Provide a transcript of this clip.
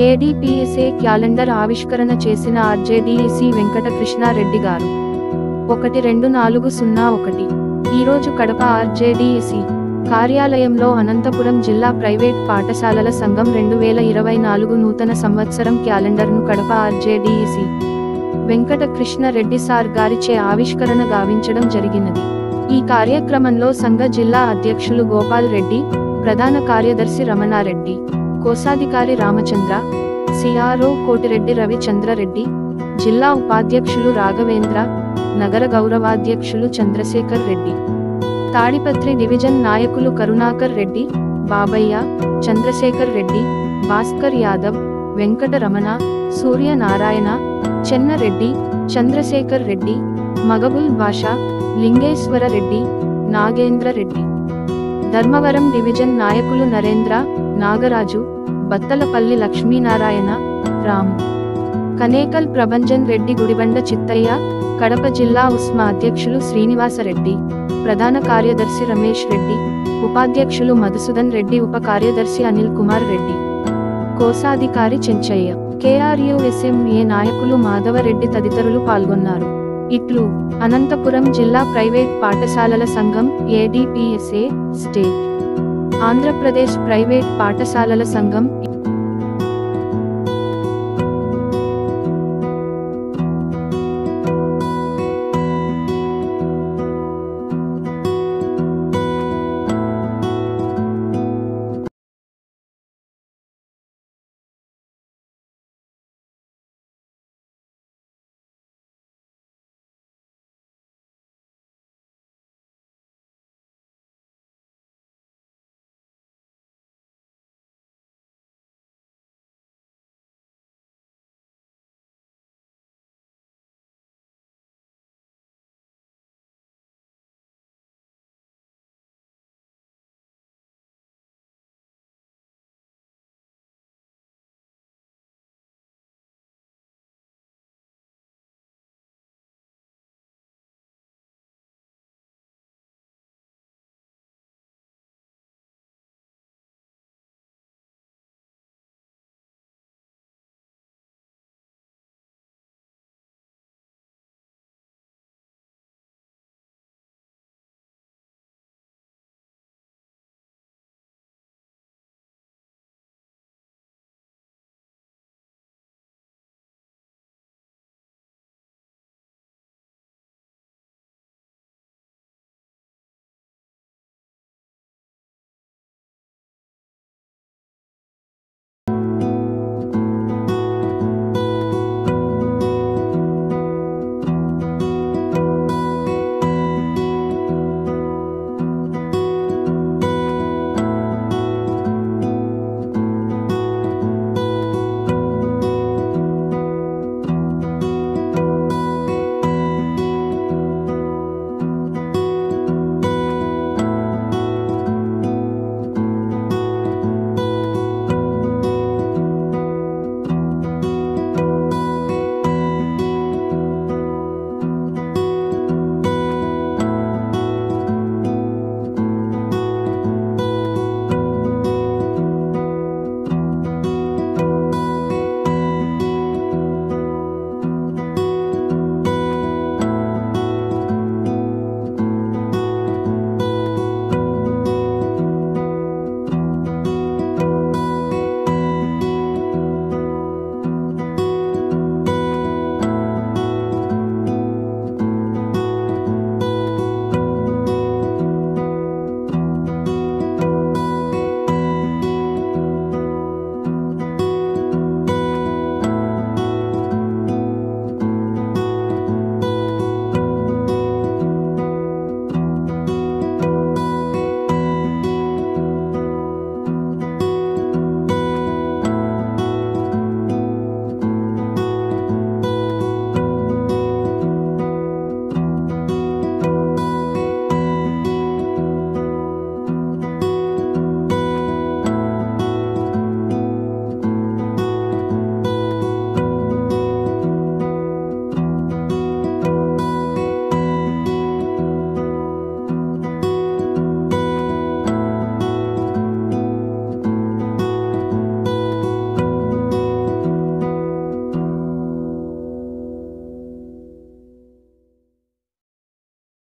ఏడీపీఎస్ఏ calendar ఆవిష్కరణ చేసిన ఆర్జేడీసీ వెంకట కృష్ణారెడ్డి గారు 12401 ఈరోజు కడప ఆర్జేడీసీ కార్యాలయంలో అనంతపురం జిల్లా ప్రైవేట్ పాఠశాలల సంఘం 2024 నూతన సంవత్సరం క్యాలెండర్ను కడప ఆర్జేడీసీ వెంకట కృష్ణారెడ్డి సార్ గారిచే ఆవిష్కరణ గావించడం జరిగినది. ఈ కార్యక్రమంలో సంఘ జిల్లా అధ్యక్షులు గోపాల్ రెడ్డి, ప్రధాన కార్యదర్శి రమణారెడ్డి, కోశాధికారి రామచంద్ర, సిఆర్ఓ కోటిరెడ్డి రవిచంద్రరెడ్డి, జిల్లా ఉపాధ్యక్షులు రాఘవేంద్ర, నగర గౌరవాధ్యక్షులు చంద్రశేఖర్ రెడ్డి, తాడిపత్రి డివిజన్ నాయకులు కరుణాకర్ రెడ్డి, బాబయ్య, చంద్రశేఖర్ రెడ్డి, భాస్కర్ యాదవ్, వెంకట రమణ, సూర్యనారాయణ, చెన్నరెడ్డి, చంద్రశేఖర్ రెడ్డి, మగబుల్ భాష, లింగేశ్వర రెడ్డి, నాగేంద్ర రెడ్డి, ధర్మవరం డివిజన్ నాయకులు నరేంద్ర, నాగరాజు, బత్తలపల్లి లక్ష్మీనారాయణ, రాము, కనేకల్ ప్రభంజన్ రెడ్డి, గుడిబండ చిత్తయ్య, కడప జిల్లా ఉస్మా అధ్యక్షులు శ్రీనివాసరెడ్డి, ప్రధాన కార్యదర్శి రమేష్ రెడ్డి, ఉపాధ్యక్షులు మధుసూదన్ రెడ్డి, ఉప కార్యదర్శి అనిల్ కుమార్ రెడ్డి, కోశాధికారి చెంచయ్య, కేఆర్యుఎస్ఎంఏ నాయకులు మాధవరెడ్డి తదితరులు పాల్గొన్నారు. ఇట్లు అనంతపురం జిల్లా ప్రైవేట్ పాఠశాలల సంఘం ఏడీపీఎస్ఏ స్టేట్ ఆంధ్రప్రదేశ్ ప్రైవేట్ పాఠశాలల సంఘం